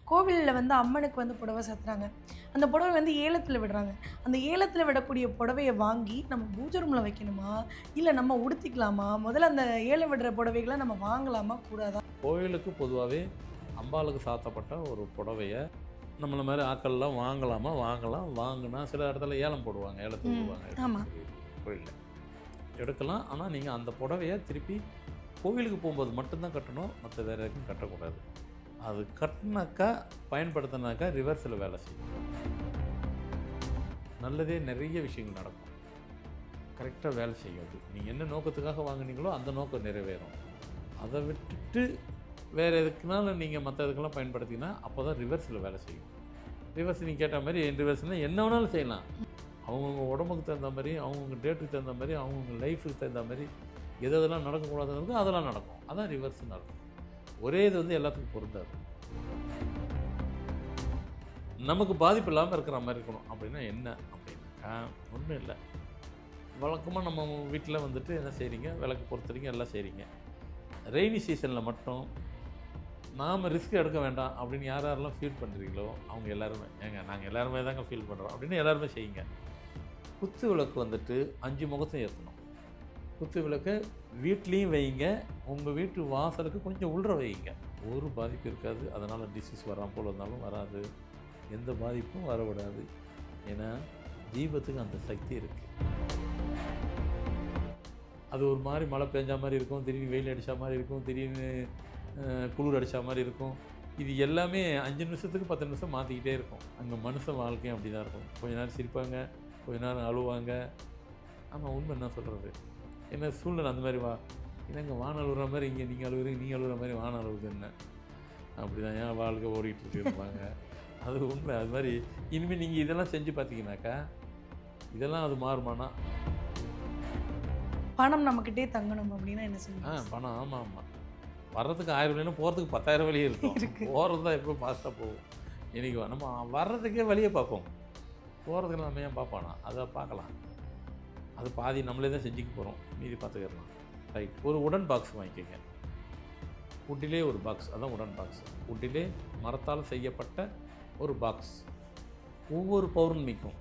கோவில்ல வந்து அம்மனுக்கு வந்து புடவை சாத்துறாங்க. அந்த புடவை வந்து ஏலத்துல விடுறாங்க. அந்த ஏலத்துல விடக்கூடிய புடவைய வாங்கி நம்ம பூஜை ரூம்ல வைக்கணுமா? இல்ல நம்ம உடுத்திக்கலாமா? முதல்ல அந்த ஏலம் விடுற புடவைகள நம்ம வாங்கலாமா? கூடாதா? கோயிலுக்கு பொதுவாகவே அம்பாளுக்கு சாத்தப்பட்ட ஒரு புடவைய நம்மள மாதிரி ஆட்கள்லாம் வாங்கலாமா? வாங்கலாம். வாங்குனா சில இடத்துல ஏலம் போடுவாங்க. ஏலத்துக்கு ம். விடுவாங்க ஆமா. எடுக்கன்னு சொல்லி கோயில்ல. எடுக்கலாம். ஆனால் நீங்கள் அந்த புடவைய திருப்பி கோவிலுக்கு போகும்போது மட்டும்தான் கட்டணும். மற்ற வேற எதுக்கும் கட்டக்கூடாது. அது கட்டுனாக்கா, பயன்படுத்தினாக்கா ரிவர்ஸில் வேலை செய்யும். நல்லதே நிறைய விஷயங்கள் நடக்கும். கரெக்டாக வேலை செய்யும் அது. நீங்கள் என்ன நோக்கத்துக்காக வாங்குனீங்களோ அந்த நோக்கம் நிறைவேறும். அதை விட்டுட்டு வேறு எதுக்குனாலும் நீங்கள் மற்ற இதுக்கெல்லாம் பயன்படுத்தினா அப்போ தான் ரிவர்ஸில் வேலை செய்யும். ரிவர்ஸ் நீங்கள் கேட்ட மாதிரி ரிவர்ஸ்னால் என்ன வேணாலும் செய்யலாம். அவங்கவுங்க உடம்புக்கு தகுந்த மாதிரி, அவங்கவுங்க டேட்டுக்கு தகுந்த மாதிரி, அவங்கவுங்க லைஃபுக்கு தகுந்த மாதிரி எது எதெல்லாம் நடக்கக்கூடாதுன்னு இருக்கோ அதெல்லாம் நடக்கும். அதான் ரிவர்ஸ்னு நடக்கும். ஒரே இது வந்து எல்லாத்துக்கும் பொருந்தாது. நமக்கு பாதிப்பு இல்லாமல் இருக்கிற மாதிரி இருக்கணும். அப்படின்னா என்ன அப்படின்னாக்கா ஒன்றும் இல்லை. வழக்கமாக நம்ம வீட்டில் வந்துட்டு என்ன செய்கிறீங்க, விளக்கு பொறுத்துறீங்க, எல்லாம் செய்கிறீங்க. ரெய்னி சீசனில் மட்டும் நாம் ரிஸ்க் எடுக்க வேண்டாம் அப்படின்னு யார் யாரெல்லாம் ஃபீல் பண்ணுறீங்களோ அவங்க எல்லாருமே, ஏங்க நாங்கள் எல்லாருமே தாங்க ஃபீல் பண்ணுறோம் அப்படின்னு எல்லாருமே செய்யுங்க. குத்து விளக்கு வந்துட்டு 5 முகத்தையும் ஏற்றணும். குத்து விளக்கு வீட்லேயும் வைங்க, உங்கள் வீட்டு வாசலுக்கு கொஞ்சம் உள்ற வைங்க. ஒரு பாதிப்பு இருக்காது. அதனால் டிசீஸ் வராமல் போல் இருந்தாலும் வராது. எந்த பாதிப்பும் வரவிடாது. ஏன்னா தீபத்துக்கு அந்த சக்தி இருக்குது. அது ஒரு மாதிரி மழை பெஞ்சா மாதிரி இருக்கும், திடீர்னு வெயில் அடித்தா மாதிரி இருக்கும், திடீர்னு குளிர் அடித்தா மாதிரி இருக்கும். இது எல்லாமே 5 நிமிஷத்துக்கு 10 நிமிஷம் மாற்றிக்கிட்டே இருக்கும். அங்கே மனுஷன் வாழ்க்கையும் அப்படி தான் இருக்கும். கொஞ்ச நேரம் சிரிப்பாங்க, கொஞ்ச நேரம் அழுவாங்க. ஆமாம், உண்மை என்ன சொல்கிறது. என்ன சூழ்நிலை அந்த மாதிரி என்னங்க வானம் அழுகுற மாதிரி இங்கே நீங்கள் அழுகுறீங்க, நீங்கள் அழுகுற மாதிரி வானம் அழுகுது என்ன அப்படி தான் ஏன் வாழ்க்கை ஓடிட்டுருக்கு இருப்பாங்க. அது உண்மை. அது மாதிரி இனிமேல் நீங்கள் இதெல்லாம் செஞ்சு பார்த்தீங்கன்னாக்கா இதெல்லாம் அது மாறுமானா? பணம் நம்மகிட்டயே தங்கணும் அப்படின்னா என்ன சொல்லுவீங்க? பணம். ஆமாம் ஆமாம். வர்றதுக்கு 1000 வழினா போகிறதுக்கு 10,000 வழி இருக்கும். போகிறது தான் எப்போ ஃபாஸ்ட்டாக போகும். இன்றைக்கி நம்ம வர்றதுக்கே வழியை பார்ப்போம். போகிறதுக்கு நம்ம ஏன் பார்ப்பானா? அதை பார்க்கலாம். அது பாதி நம்மளே தான் செஞ்சுக்க போகிறோம். மீதி பார்த்துக்கிடலாம். ரைட். ஒரு உடன் பாக்ஸ் வாங்கிக்கோங்க. உட்டிலே ஒரு பாக்ஸ், அதான் உடன் பாக்ஸ். உட்டிலே மரத்தால் செய்யப்பட்ட ஒரு பாக்ஸ். ஒவ்வொரு பௌர்ணமிக்கும்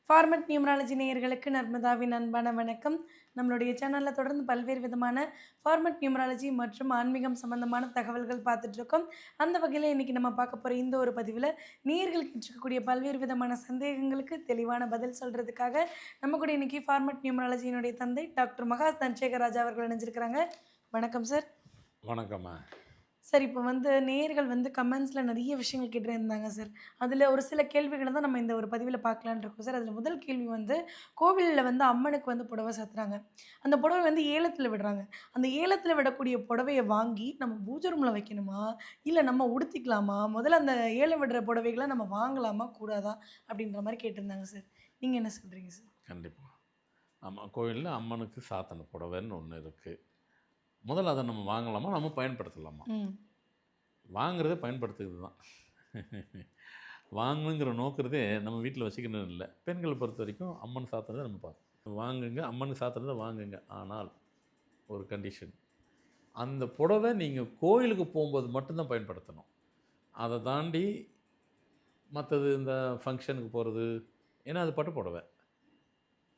ஃபார்மட் நியூமராலஜி நேயர்களுக்கு நர்மதாவின் அன்பான வணக்கம். நம்மளுடைய சேனலில் தொடர்ந்து பல்வேறு விதமான ஃபார்மட் நியூமராலஜி மற்றும் ஆன்மீகம் சம்பந்தமான தகவல்கள் பார்த்துட்ருக்கோம். அந்த வகையில் இன்றைக்கி நம்ம பார்க்க போகிற இந்த ஒரு பதிவில் நேயர்கள் கேட்டிருக்கக்கூடிய பல்வேறு விதமான சந்தேகங்களுக்கு தெளிவான பதில் சொல்கிறதுக்காக நம்ம கூட இன்றைக்கி ஃபார்மட் நியூமராலஜியினுடைய தந்தை டாக்டர் மகா தன்சேகர் ராஜா அவர்கள் இணைஞ்சிருக்கிறாங்க. வணக்கம் சார். வணக்கம்மா. சார், இப்போ வந்து நேயர்கள் வந்து கமெண்ட்ஸில் நிறைய விஷயங்கள் கேட்டிருந்தாங்க சார். அதில் ஒரு சில கேள்விகளை தான் நம்ம இந்த ஒரு பதிவில் பார்க்கலான்னு இருக்கோம் சார். அதில் முதல் கேள்வி வந்து, கோவிலில் வந்து அம்மனுக்கு வந்து புடவை சாத்துறாங்க. அந்த புடவை வந்து ஏலத்தில் விடுறாங்க. அந்த ஏலத்தில் விடக்கூடிய புடவைய வாங்கி நம்ம பூஜை ரூமில் வைக்கணுமா? இல்லை நம்ம உடுத்திக்கலாமா? முதல்ல அந்த ஏலம் விடுற புடவைகளை நம்ம வாங்கலாமா? கூடாதா? அப்படின்ற மாதிரி கேட்டிருந்தாங்க சார். நீங்கள் என்ன சொல்கிறீங்க சார்? கண்டிப்பாக. ஆமாம், கோவிலில் அம்மனுக்கு சாத்தன புடவைன்னு ஒன்று இருக்குது. முதல்ல அதை நம்ம வாங்கலாமா, நம்ம பயன்படுத்தலாமா? வாங்குறதே பயன்படுத்துகிறது தான். வாங்கணுங்கிற நோக்கிறதே நம்ம வீட்டில் வச்சுக்கணும் இல்லை. பெண்களை பொறுத்த வரைக்கும் அம்மன் சாத்துறதை நம்ம பார்க்கணும். வாங்குங்க, அம்மனுக்கு சாத்துறதை வாங்குங்க. ஆனால் ஒரு கண்டிஷன், அந்த புடவை நீங்கள் கோயிலுக்கு போகும்போது மட்டும்தான் பயன்படுத்தணும். அதை தாண்டி மற்றது இந்த ஃபங்க்ஷனுக்கு போகிறது, ஏன்னா அது பட்டு புடவை.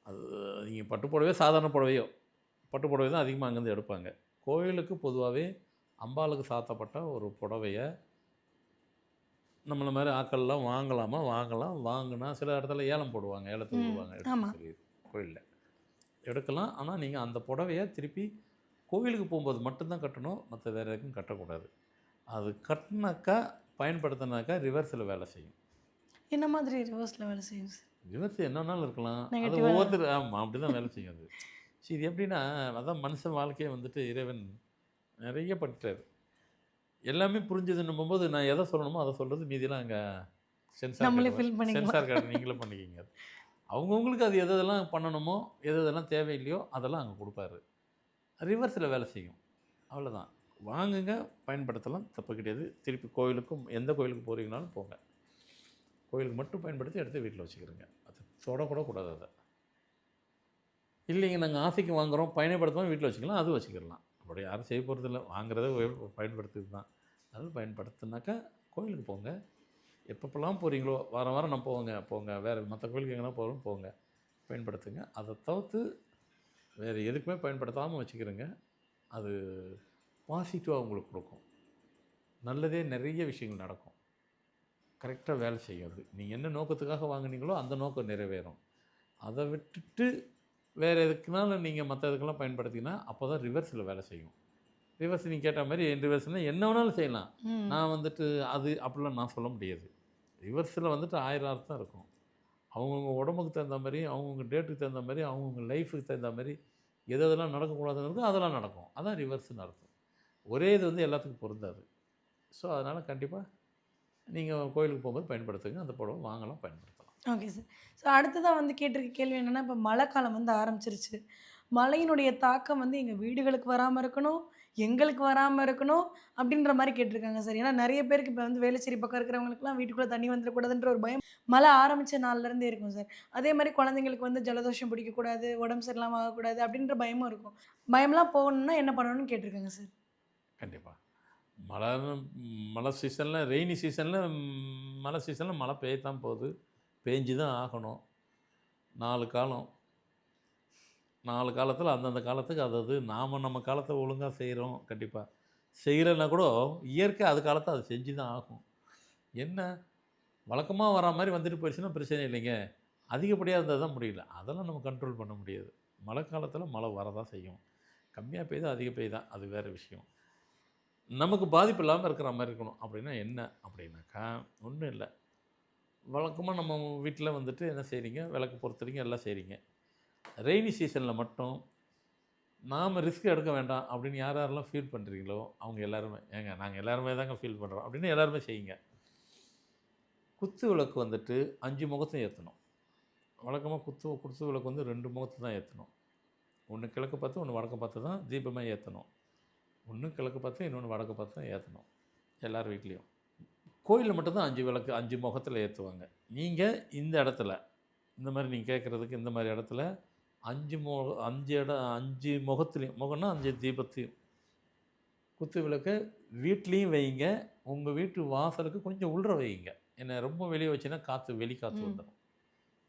அது நீங்கள் பட்டு புடவையோ சாதாரண புடவையோ, பட்டு புடவை தான் அதிகமாக அங்கேருந்து எடுப்பாங்க. கோயிலுக்கு பொதுவாகவே அம்பாளுக்கு சாத்தப்பட்ட ஒரு புடவைய நம்மள மாதிரி ஆட்கள்லாம் வாங்கலாமா? வாங்கலாம். வாங்கினா சில இடத்துல ஏலம் போடுவாங்க. ஏலத்துக்கு விடுவாங்க எடுக்கன்னு சொல்லி கோயிலில். எடுக்கலாம். ஆனால் நீங்கள் அந்த புடவைய திருப்பி கோவிலுக்கு போகும்போது மட்டும்தான் கட்டணும். மற்ற வேறு எதுக்கும் கட்டக்கூடாது. அது கட்டினாக்கா, பயன்படுத்தினாக்கா ரிவர்ஸில் வேலை செய்யும். என்ன மாதிரி ரிவர்ஸில் வேலை செய்யும் சார்? ரிவர்ஸ் என்னன்னாலும் இருக்கலாம். அது ஒவ்வொருத்தர் ஆமாம் அப்படி தான் வேலை செய்யும் அது. சரி, இது எப்படின்னா, அதான் மனுஷன் வாழ்க்கையை வந்துட்டு இறைவன் நிறைய பண்ணிட்டார். எல்லாமே புரிஞ்சதுன்னும் போது நான் எதை சொல்லணுமோ அதை சொல்கிறது, மீதியெல்லாம் அங்கே சென்சார் கார்டு நீங்களே பண்ணிக்கிங்க. அவங்கவுங்களுக்கு அது எதெல்லாம் பண்ணணுமோ, எதெல்லாம் தேவையில்லையோ அதெல்லாம் அங்கே கொடுப்பாரு. ரிவர்ஸில் வேலை செய்யும். அவ்வளோதான். வாங்குங்க, பயன்படுத்தலாம், தப்பு கிடையாது. திருப்பி கோயிலுக்கும் எந்த கோயிலுக்கு போகிறீங்கனாலும் போங்க. கோயிலுக்கு மட்டும் பயன்படுத்தி எடுத்து வீட்டில் வச்சுக்கிறோங்க. அது தொடக்கூட கூடாது அதை. இல்லைங்க நாங்கள் ஆசைக்கு வாங்குகிறோம் பயன்படுத்தாமல் வீட்டில் வச்சுக்கலாம், அது வச்சுக்கிடலாம். அப்படி யாரும் செய்ய போகிறதில்ல, வாங்குறத பயன்படுத்துறது தான். அது பயன்படுத்தினாக்கா கோயிலுக்கு போங்க. எப்பப்பெல்லாம் போகிறீங்களோ வாரம் வாரம் நான் போங்க வேறு மற்ற கோயிலுக்கு எங்கன்னா போகிறோம் போங்க, பயன்படுத்துங்க. அதை தவிர்த்து வேறு எதுக்குமே பயன்படுத்தாமல் வச்சுக்கிறோங்க. அது பாசிட்டிவாக உங்களுக்கு கொடுக்கும். நல்லதே நிறைய விஷயங்கள் நடக்கும். கரெக்டாக வேலை செய்யும். அது நீங்கள் என்ன நோக்கத்துக்காக வாங்குனீங்களோ அந்த நோக்கம் நிறைவேறும். அதை விட்டுட்டு வேறு எதுக்குனாலும் நீங்கள் மற்ற இதுக்கெல்லாம் பயன்படுத்திங்கன்னா அப்போ தான் ரிவர்ஸில் வேலை செய்யும். ரிவர்ஸ் நீங்கள் கேட்ட மாதிரி ரிவர்ஸ்னால் என்ன வேணாலும் செய்யலாம். ம். நான் வந்துட்டு அது அப்படிலாம் நான் சொல்ல முடியாது. ரிவர்ஸில் வந்துட்டு 1000 அர்த்தம் இருக்கும். அவங்கவுங்க உடம்புக்கு தகுந்த மாதிரி, அவங்கவுங்க டேட்டுக்கு தகுந்த மாதிரி, அவங்கவுங்க லைஃபுக்கு தகுந்த மாதிரி எதெல்லாம் நடக்கக்கூடாதுன்னு இருக்கோ அதெல்லாம் நடக்கும். அதான் ரிவர்ஸ்னு அர்த்தம். ஒரே இது வந்து எல்லாத்துக்கும் பொருந்தாது. ஸோ அதனால் கண்டிப்பாக நீங்கள் கோயிலுக்கு போகும்போது பயன்படுத்துங்க. அந்த புடவை வாங்கலாம், பயன்படுத்தலாம். Okay sir. ஸோ அடுத்ததா வந்து கேட்டிருக்க கேள்வி என்னன்னா, இப்போ மழைக்காலம் வந்து ஆரம்பிச்சிருச்சு. மழையினுடைய தாக்கம் வந்து எங்க வீடுகளுக்கு வராம இருக்கணும், எங்களுக்கு வராம இருக்கணும் அப்படின்ற மாரி கேட்டிருக்காங்க சார். ஏன்னா நெறைய பேருக்கு இப்போ வந்து வேளச்சேரி பக்கம் இருக்கிறவங்களுக்குலாம் வீட்டுக்குள்ள தண்ணி வந்துடக்கூடாதுன்ற ஒரு பயம் மழை ஆரம்பிச்ச நாள்லேருந்தே இருக்கும் சார். அதே மாரி குழந்தைங்களுக்கு வந்து ஜலதோஷம் பிடிக்கக்கூடாது, உடம்பு சரியில்லாம ஆகக்கூடாது அப்படின்ற பயமும் இருக்கும். பயம்லாம் போகணும்னா என்ன பண்ணணும்னு கேட்டிருக்காங்க சார். கண்டிப்பாக மழை மழை சீசனில் ரெய்னி சீசனில் மழை சீசனில் மழை பெய்யத்தான் போகுது, பேஞ்சு தான் ஆகணும். 4 காலம் 4 காலத்தில் அந்தந்த காலத்துக்கு அதாவது நாம் நம்ம காலத்தை ஒழுங்காக செய்கிறோம். கண்டிப்பாக செய்கிறன்னா கூட இயற்கை அது காலத்தை அது செஞ்சு தான் ஆகும். என்ன வழக்கமாக வரா மாதிரி வந்துட்டு போயிடுச்சுன்னா பிரச்சனை இல்லைங்க. அதிகப்படியாக இருந்தால் தான் முடியல. அதெல்லாம் நம்ம கண்ட்ரோல் பண்ண முடியாது. மழை காலத்தில் மழை வரதான் செய்யும். கம்மியாக பெய்யுதா அதிக பெய்யுதா அது வேறு விஷயம். நமக்கு பாதிப்பு இல்லாமல் இருக்கிற மாதிரி இருக்கணும். அப்படின்னா என்ன அப்படின்னாக்கா ஒன்றும் இல்லை. வழக்கமாக நம்ம வீட்டில் வந்துட்டு என்ன செய்கிறீங்க, விளக்கு பொறுத்துறீங்க, எல்லாம் செய்கிறீங்க. ரெய்னி சீசனில் மட்டும் நாம் ரிஸ்க் எடுக்க வேண்டாம் அப்படின்னு யார் யாரெல்லாம் ஃபீல் பண்ணுறீங்களோ அவங்க எல்லாருமே, ஏங்க நாங்கள் எல்லாருமே தாங்க ஃபீல் பண்ணுறோம் அப்படின்னு எல்லாருமே செய்யுங்க. குத்து விளக்கு வந்துட்டு 5 முகத்தையும் ஏற்றணும். வழக்கமாக குத்து விளக்கு வந்து 2 முகத்தை தான் ஏற்றணும். ஒன்று கிழக்கு பார்த்து ஒன்று வடக்கு பார்த்து தான் தீபமாக ஏற்றணும். ஒன்று கிழக்கு பார்த்து இன்னொன்று வடக்கு பார்த்து தான் ஏற்றணும் எல்லார் வீட்லேயும். கோயிலில் மட்டும்தான் 5 விளக்கு 5 முகத்தில் ஏற்றுவாங்க. நீங்கள் இந்த இடத்துல இந்த மாதிரி நீங்கள் கேட்குறதுக்கு இந்த மாதிரி இடத்துல 5 முகத்துலேயும் முகம்னா 5 தீபத்தையும் குத்து விளக்க வீட்லேயும் வைங்க. உங்கள் வீட்டு வாசலுக்கு கொஞ்சம் உள்ற வைங்க. என்ன ரொம்ப வெளியே வச்சுன்னா வெளி காற்று வந்துடும்.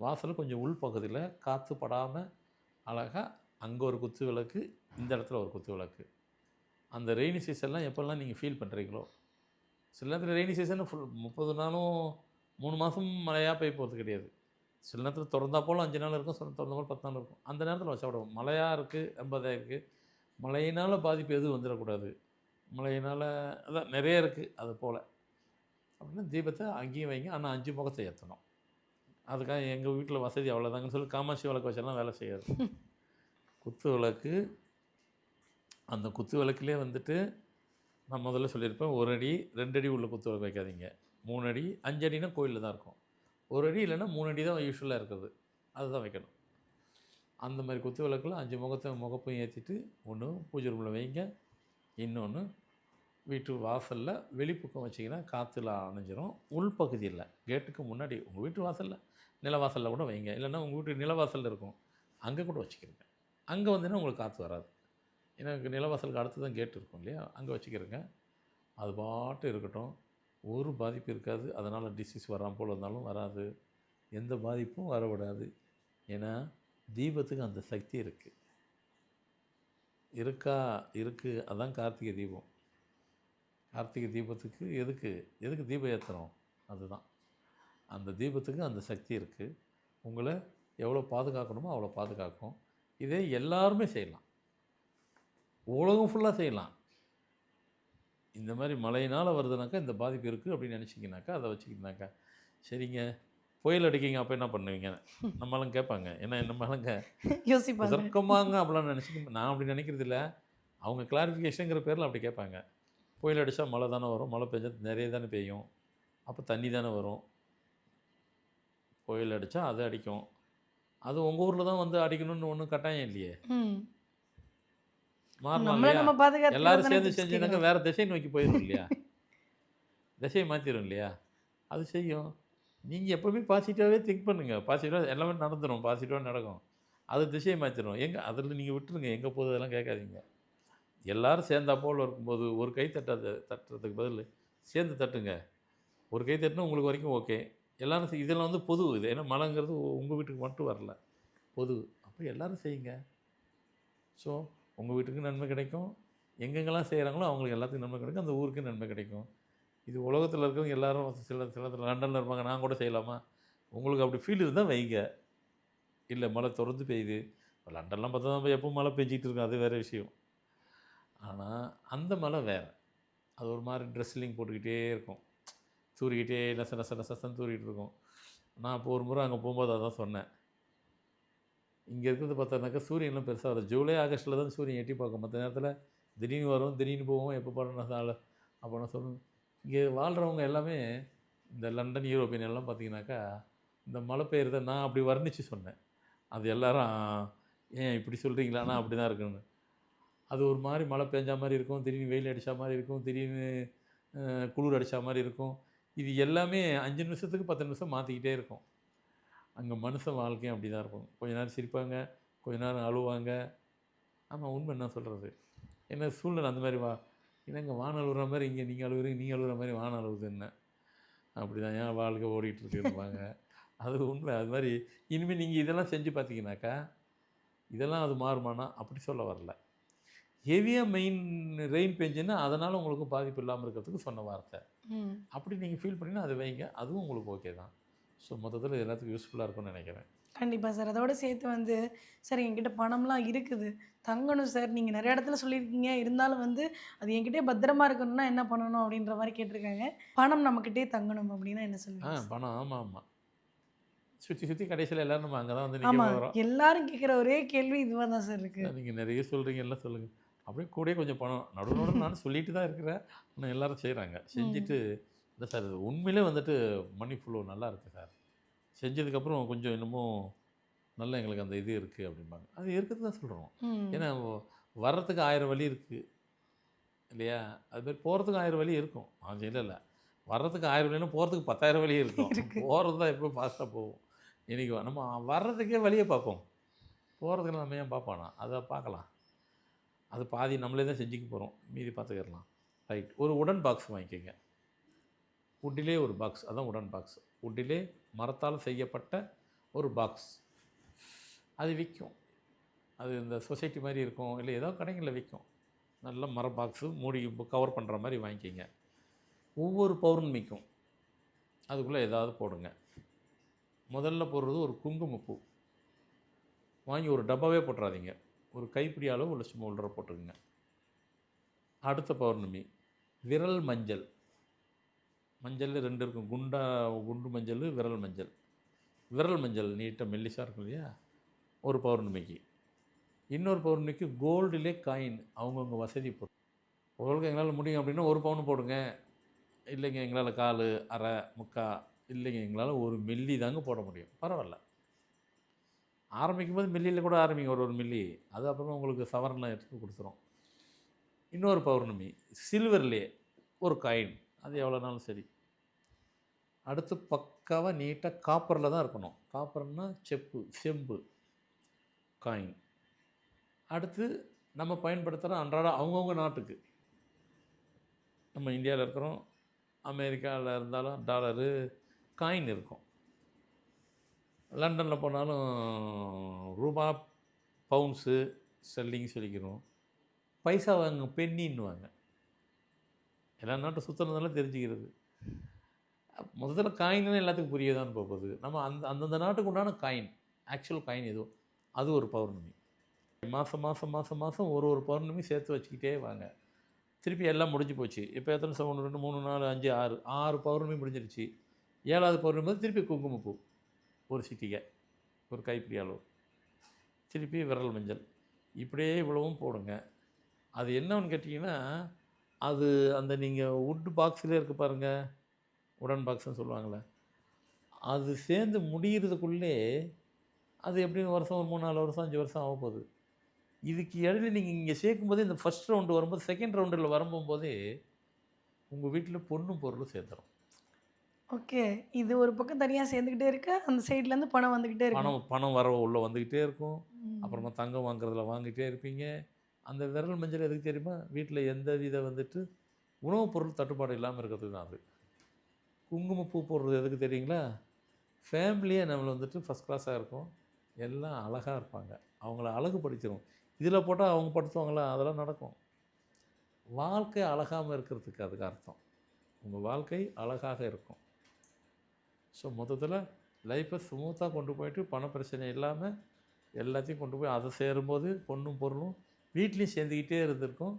வாசல் கொஞ்சம் உள் பகுதியில் காற்று படாமல் அழகாக அங்கே ஒரு குத்து விளக்கு, இந்த இடத்துல ஒரு குத்து விளக்கு. அந்த ரெய்னி சீசன்லாம் எப்போல்லாம் நீங்கள் ஃபீல் பண்ணுறீங்களோ, சில நேரத்தில் ரெய்னி சீசன் ஃபுல் 30 நாளும் 3 மாதம் மழையாக பெய்ய போகிறது கிடையாது. சில நேரத்தில் திறந்தா போல் 5 நாள் இருக்கும், சில திறந்த போல் 10 நாள் இருக்கும். அந்த நேரத்தில் வச்சா விடுவோம். மழையாக இருக்குது, ரொம்ப இதாக இருக்குது, மழையினால் பாதிப்பு எதுவும் வந்துடக்கூடாது, மழையினால் அதான் நிறைய இருக்குது அது போல் அப்படின்னா தீபத்தை அங்கேயும் வைங்க. ஆனால் 5 முகத்தை ஏற்றணும். அதுக்காக எங்கள் வீட்டில் வசதி அவ்வளோதாங்கன்னு சொல்லி காமாட்சி விளக்கு வச்செல்லாம் வேலை செய்யாது. குத்து விளக்கு, அந்த குத்து விளக்குலேயே வந்துட்டு நான் முதல்ல சொல்லியிருப்பேன், 1 அடி 2 அடி உள்ள குத்து விளக்கு வைக்காதீங்க. 3 அடி 5 அடினா கோயிலில் தான் இருக்கும். 1 அடி இல்லைன்னா 3 அடி தான் யூஸ்வலாக இருக்குது, அதுதான் வைக்கணும். அந்த மாதிரி குத்து விளக்கில் 5 முகப்பையும் ஏற்றிட்டு ஒன்று பூஜை ரூமில் வைங்க, இன்னொன்று வீட்டு வாசலில் வெளிப்பக்கம் வச்சிங்கன்னா காற்றுல அணைஞ்சிரும். உள்பகுதியில் கேட்டுக்கு முன்னாடி உங்கள் வீட்டு வாசலில் நிலவாசலில் கூட வைங்க. இல்லைன்னா உங்கள் வீட்டு நிலவாசலில் இருக்கும் அங்கே கூட வச்சுக்கிறங்க. அங்கே வந்தீங்கன்னா உங்களுக்கு காற்று வராது. ஏன்னா நிலவாசலுக்கு அடுத்து தான் கேட்டு இருக்கும் இல்லையா, அங்கே வச்சுக்கிறங்க. அது பாட்டு இருக்கட்டும், ஒரு பாதிப்பு இருக்காது. அதனால் டிசீஸ் வராமல் போல் வந்தாலும் வராது, எந்த பாதிப்பும் வரவிடாது. ஏன்னா தீபத்துக்கு அந்த சக்தி இருக்குது. இருக்குது. அதான் கார்த்திகை தீபம். கார்த்திகை தீபத்துக்கு எதுக்கு தீபம் ஏற்றுறோம், அதுதான். அந்த தீபத்துக்கு அந்த சக்தி இருக்குது. உங்களை எவ்வளோ பாதுகாக்கணுமோ அவ்வளோ பாதுகாக்கும். இதே எல்லாருமே செய்யலாம், உலகம் ஃபுல்லாக செய்யலாம். இந்த மாதிரி மழையினால் வருதுனாக்கா இந்த பாதிப்பு இருக்குது அப்படின்னு நினச்சிங்கனாக்கா அதை வச்சுக்கிங்கனாக்கா சரிங்க, புயல் அடிக்கிங்க அப்போ என்ன பண்ணுவீங்க நம்மளாம் கேட்பாங்க. ஏன்னா நம்மளாங்க யோசிப்பாங்க. தர்க்கமாங்க அப்படிலாம் நினச்சிக்க, நான் அப்படி நினைக்கிறது இல்லை. அவங்க கிளாரிஃபிகேஷனுங்கிற பேரில் அப்படி கேட்பாங்க. புயல் அடித்தா மழை தானே வரும், மழை பெஞ்சா நிறைய தானே பெய்யும், அப்போ தண்ணி தானே வரும். புயல் அடித்தா அது அடிக்கும், அது உங்கள் ஊரில் தான் வந்து அடிக்கணும்னு ஒன்றும் கட்டாயம் இல்லையே. மாறலாம் நம்மள இல்லையா? நம்ம பாதுகாத்துக்கிறது எல்லாரும் தானே சேர்ந்து tips செஞ்சுனாக்க கேட்குறோம். வேறு திசை நோக்கி போயிடும் இல்லையா, திசையை மாற்றிடும் இல்லையா, அது செய்யும். நீங்கள் எப்போவுமே பாசிட்டிவாகவே திங்க் பண்ணுங்கள். பாசிட்டிவாக எல்லாமே நடந்துடும், பாசிட்டிவாக நடக்கும். அது திசையை மாற்றிடும். அதில் நீங்கள் விட்டுருங்க, எங்கே போகுது அதெல்லாம் கேட்காதீங்க. எல்லாரும் சேர்ந்தா போல் இருக்கும்போது ஒரு கை தட்டுறதுக்கு பதில் சேர்ந்து தட்டுங்க. ஒரு கை தட்டினா உங்களுக்கு வரைக்கும் ஓகே. எல்லாரும் இதெல்லாம் வந்து பொது இது. ஏன்னா மழைங்கிறது உங்கள் வீட்டுக்கு மட்டும் வரல, பொது. அப்போ எல்லாரும் செய்யுங்க. ஸோ உங்கள் வீட்டுக்கு நன்மை கிடைக்கும். எங்கெங்கெல்லாம் செய்கிறாங்களோ அவங்களுக்கு எல்லாத்துக்கும் நன்மை கிடைக்கும். அந்த ஊருக்கு நன்மை கிடைக்கும். இது உலகத்தில் இருக்கவங்க எல்லாரும் சில லண்டனில் இருப்பாங்க, நான் கூட செய்யலாமா? உங்களுக்கு அப்படி ஃபீல் இருந்தால் வைங்க. இல்லை மழை தொடர்ந்து பெய்யுது. இப்போ லண்டன்லாம் பார்த்தா தான் எப்போ மழை பெஞ்சிட்டு இருக்கும், அது வேறு விஷயம். ஆனால் அந்த மழை வேறு. அது ஒரு மாதிரி ட்ரெஸ்லிங் போட்டுக்கிட்டே இருக்கும், தூரிக்கிட்டே நசன்னு தூரிக்கிட்டு இருக்கும். நான் இப்போ ஒரு முறை அங்கே போகும்போது அதான் சொன்னேன். இங்கே இருக்கிறது பார்த்தோன்னாக்கா சூரியன்லாம் பெருசாக வரும். ஜூலை ஆகஸ்ட்டில் தான் சூரியன் எட்டி பார்க்கும். மற்ற நேரத்தில் திடீர்னு வரும், திடீர்னு போவோம், எப்போ பாருன்னா நாள். அப்போ நான் சொல்லுவேன், இங்கே வாழ்கிறவங்க எல்லாமே இந்த லண்டன், யூரோப்பியன் எல்லாம் பார்த்தீங்கன்னாக்கா இந்த மழை பெய்யறத நான் அப்படி வர்ணித்து சொன்னேன். அது எல்லாரும் ஏன் இப்படி சொல்கிறீங்களா? ஆனால் அப்படி தான் இருக்குன்னு. அது ஒரு மாதிரி மழை பெஞ்சா மாதிரி இருக்கும், திடீர்னு வெயில் அடித்தா மாதிரி இருக்கும், திடீர்னு குளிர் அடித்தா மாதிரி இருக்கும். இது எல்லாமே 5 நிமிஷத்துக்கு 10 நிமிஷம் மாற்றிக்கிட்டே இருக்கும். அங்கே மனுஷன் வாழ்க்கையும் அப்படி தான் இருக்கும். கொஞ்ச நேரம் சிரிப்பாங்க, கொஞ்ச நேரம் அழுவாங்க. ஆமாம், உண்மை என்ன சொல்கிறது. என்ன சூழ்நிலை அந்த மாதிரி என்னங்க வானம் அழுகுற மாதிரி இங்கே நீங்கள் அழுகுறீங்க, நீங்கள் அழுகுற மாதிரி வானம் அழுகுது என்ன? அப்படி தான் ஏன் வாழ்க்கை ஓடிட்டுருக்குன்னுவாங்க. அது உண்மை. அது மாதிரி இனிமேல் நீங்கள் இதெல்லாம் செஞ்சு பார்த்தீங்கன்னாக்கா இதெல்லாம் அது மாறுமானா அப்படி சொல்ல வரல. ஹெவியாக ரெயின் பெஞ்சுன்னா அதனால் உங்களுக்கு பாதிப்பு இல்லாமல் இருக்கிறதுக்கு சொன்ன வார்த்தை. அப்படி நீங்கள் ஃபீல் பண்ணிங்கன்னா அதை வைங்க, அதுவும் உங்களுக்கு ஓகே தான். ஸோ மொத்தத்தில் எல்லாத்துக்கும் யூஸ்ஃபுல்லாக இருக்கும்னு நினைக்கிறேன். கண்டிப்பாக சார். அதோட சேர்த்து வந்து சார் என்கிட்ட பணம்லாம் இருக்குது, தங்கணும் சார். நீங்கள் நிறைய இடத்துல சொல்லியிருக்கீங்க. இருந்தாலும் வந்து அது என்கிட்டயே பத்திரமா இருக்கணும்னா என்ன பண்ணணும் அப்படின்ற மாதிரி கேட்டிருக்காங்க. பணம் நம்மக்கிட்டே தங்கணும் அப்படின்னா என்ன சொல்லுவீங்க? பணம். ஆமாம் ஆமாம். சுற்றி கடைசியில் எல்லோரும் நம்ம அங்கே தான் வந்து நிற்க ஆமாம், போகிறோம். எல்லாரும் கேட்குற ஒரே கேள்வி இதுவாக தான் சார் இருக்குது. நீங்கள் நிறைய சொல்கிறீங்க, எல்லாம் சொல்லுங்கள். அப்படியே கூடயே கொஞ்சம் பணம் நடுவு நானும் சொல்லிட்டு தான் இருக்கிறேன். ஆனால் எல்லோரும் செய்கிறாங்க. செஞ்சுட்டு இல்லை சார் இது உண்மையிலே வந்துட்டு மணி ஃப்ளோ நல்லா இருக்குது சார், செஞ்சதுக்கப்புறம் கொஞ்சம் இன்னமும் நல்லா எங்களுக்கு அந்த இது இருக்குது அப்படிம்பாங்க. அது இருக்கிறது தான் சொல்கிறோம். ஏன்னா வர்றதுக்கு 1000 வழி இருக்குது இல்லையா? அதுமாதிரி போகிறதுக்கு 1000 வழி இருக்கும். அது இல்லை வர்றதுக்கு 1000 வழினா போகிறதுக்கு 10,000 வழி இருக்கும். போகிறது தான் எப்போ ஃபாஸ்ட்டாக போகும். இன்றைக்கி நம்ம வர்றதுக்கே வழியை பார்ப்போம், போகிறதுக்கு நம்ம ஏன் பார்ப்பானா? அதை பார்க்கலாம். அது பாதி நம்மளே தான் செஞ்சுக்க போகிறோம், மீதி பார்த்துக்கிடலாம். ரைட். ஒரு உடன் பாக்ஸ் வாங்கிக்கோங்க. உட்டிலே ஒரு பாக்ஸ், அதான் உடன் பாக்ஸ். உட்டிலே மரத்தால் செய்யப்பட்ட ஒரு பாக்ஸ். அது விற்கும். அது இந்த சொசைட்டி மாதிரி இருக்கும், இல்லை ஏதோ கடைகளில் விற்கும். நல்ல மர பாக்ஸு மூடி கவர் பண்ணுற மாதிரி வாங்கிக்கிங்க. ஒவ்வொரு பௌர்ணமிக்கும் அதுக்குள்ளே ஏதாவது போடுங்க. முதல்ல போடுறது ஒரு குங்குமப்பூ வாங்கி ஒரு டப்பாவே போட்டுறாதீங்க, ஒரு கைப்பிடி அளவு உள்ள சும்மா உள்ளே போட்டுருங்க. அடுத்த பௌர்ணமி விரல் மஞ்சள். மஞ்சள் 2 இருக்கும், குண்டு மஞ்சள், விரல் மஞ்சள். விரல் மஞ்சள் நீட்டாக மெல்லிசாக இருக்கும் இல்லையா, ஒரு பௌர்ணமிக்கு. இன்னொரு பௌர்ணமிக்கு கோல்டுலே காயின், அவங்கவுங்க வசதி பொருள். உங்களுக்கு எங்களால் முடியும் அப்படின்னா 1 பவுன் போடுங்க. இல்லைங்க எங்களால் 1/4, அரை, 3/4, இல்லைங்க எங்களால் 1 மில்லி தாங்க போட முடியும், பரவாயில்ல. ஆரம்பிக்கும் போது மில்லியில் கூட ஆரம்பிங்க, ஒரு மில்லி. அது அப்புறமா உங்களுக்கு சவரன்லாம் எடுத்து கொடுத்துரும். இன்னொரு பௌர்ணமி சில்வர்லே ஒரு காயின், அது எவ்வளோனாலும் சரி. அடுத்து பக்காவாக நீட்டாக காப்பரில் தான் இருக்கணும். காப்பர்னால் செம்பு காயின். அடுத்து நம்ம பயன்படுத்துகிற அன்றாட அவங்கவுங்க நாட்டுக்கு, நம்ம இந்தியாவில் இருக்கிறோம், அமெரிக்காவில் இருந்தாலும் டாலரு காயின் இருக்கும். லண்டனில் போனாலும் ரூபா, பவுன்ஸு, ஸ்டெர்லிங் சொல்லிக்கிறோம். பைசா வாங்க பென்னின்னுவாங்க. எல்லா நாட்டும் சுற்றுறதுனால தெரிஞ்சுக்கிறது. முதல்ல காயின்னு எல்லாத்துக்கும் புரியதான் போகுது. நம்ம அந்தந்த நாட்டுக்கு உண்டான காயின், ஆக்சுவல் காயின் ஏதோ அது ஒரு பௌர்ணமி. மாதம் ஒரு பௌர்ணமி சேர்த்து வச்சுக்கிட்டே வாங்க. திருப்பி எல்லாம் முடிஞ்சு போச்சு. இப்போ எத்தனை 1, 2, 3, 4, 5, 6 பௌர்ணமி முடிஞ்சிருச்சு. 7வது பௌர்ணமி திருப்பி குங்குமப்பூ ஒரு சிட்டிகை, ஒரு கைப்பிடி அளவு, திருப்பி விரல் மஞ்சள். இப்படியே இவ்வளவும் போடுங்க. அது என்னன்னு கேட்டிங்கன்னா, அது அந்த நீங்கள் வுட் பாக்ஸில் இருக்குது பாருங்கள், உடன் பாக்ஸ்ன்னு சொல்லுவாங்களே, அது சேர்ந்து முடிகிறதுக்குள்ளே அது எப்படியும் வருஷம் ஒரு 3, 4 வருஷம், 5 வருஷம் ஆக போகுது. இதுக்கு இடையில நீங்கள் இங்கே சேர்க்கும்போதே, இந்த ஃபஸ்ட் ரவுண்டு வரும்போது, செகண்ட் ரவுண்டில் வரும்போதே உங்கள் வீட்டில் பொண்ணும் பொருளும் சேர்த்துரும். ஓகே. இது ஒரு பக்கம் தனியா சேர்ந்துக்கிட்டே இருக்கு. அந்த சைட்லேருந்து பணம் வந்துகிட்டே இருக்கு. பணம் பணம் வரவு உள்ளே வந்துக்கிட்டே இருக்கும். ம். அப்புறமா தங்கம் வாங்குறதுல வாங்கிட்டே இருப்பீங்க. அந்த விரல் மஞ்சள் எதுக்கு தெரியுமா? வீட்டில் எந்த வித வந்துட்டு உணவுப் பொருள் தட்டுப்பாடு இல்லாமல் இருக்கிறதுக்கு தான் அது. குங்குமப்பூ போடுறது எதுக்கு தெரியுங்களா? ஃபேமிலியே நம்மள வந்துட்டு ஃபஸ்ட் கிளாஸாக இருக்கும். எல்லாம் அழகா இருப்பாங்க. அவங்கள அழகுபடுத்திரும். இதில போட்டா அவங்க படுத்துவாங்களா? அதெல்லாம் நடக்கும். வாழ்க்கை அழகாம இருக்கிறதுக்கு அதுக்கு அர்த்தம். உங்க வாழ்க்கை அழகாக இருக்கும். ஸோ மொத்தத்தில லைஃப்பை ஸ்மூத்தாக கொண்டு போயிட்டு பண பிரச்சனை இல்லாமல் எல்லாத்தையும் கொண்டு போய் அதை சேரும்போது பொண்ணும் பொருளும் வீட்லேயும் சேர்ந்துக்கிட்டே இருந்திருக்கும்.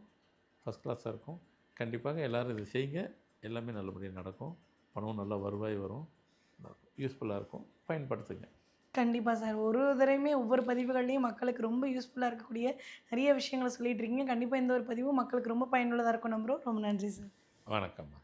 ஃபஸ்ட் கிளாஸாக இருக்கும். கண்டிப்பாக எல்லோரும் இதை செய்யுங்க. எல்லாமே நல்லபடியாக நடக்கும். பணம் நல்லா வருவாய் வரும். யூஸ்ஃபுல்லாக இருக்கும். பயன்படுத்துங்க. கண்டிப்பா சார். ஒரு ஒரு தடவையுமே ஒவ்வொரு பதிவுகள்லயும் மக்களுக்கு ரொம்ப யூஸ்ஃபுல்லா இருக்கக்கூடிய நெறைய விஷயங்கள சொல்லிட்டு இருக்கீங்க. கண்டிப்பா இந்த ஒரு பதிவும் மக்களுக்கு ரொம்ப பயனுள்ளதா இருக்கும் நம்புறோம். ரொம்ப நன்றி சார். வணக்கம்மா.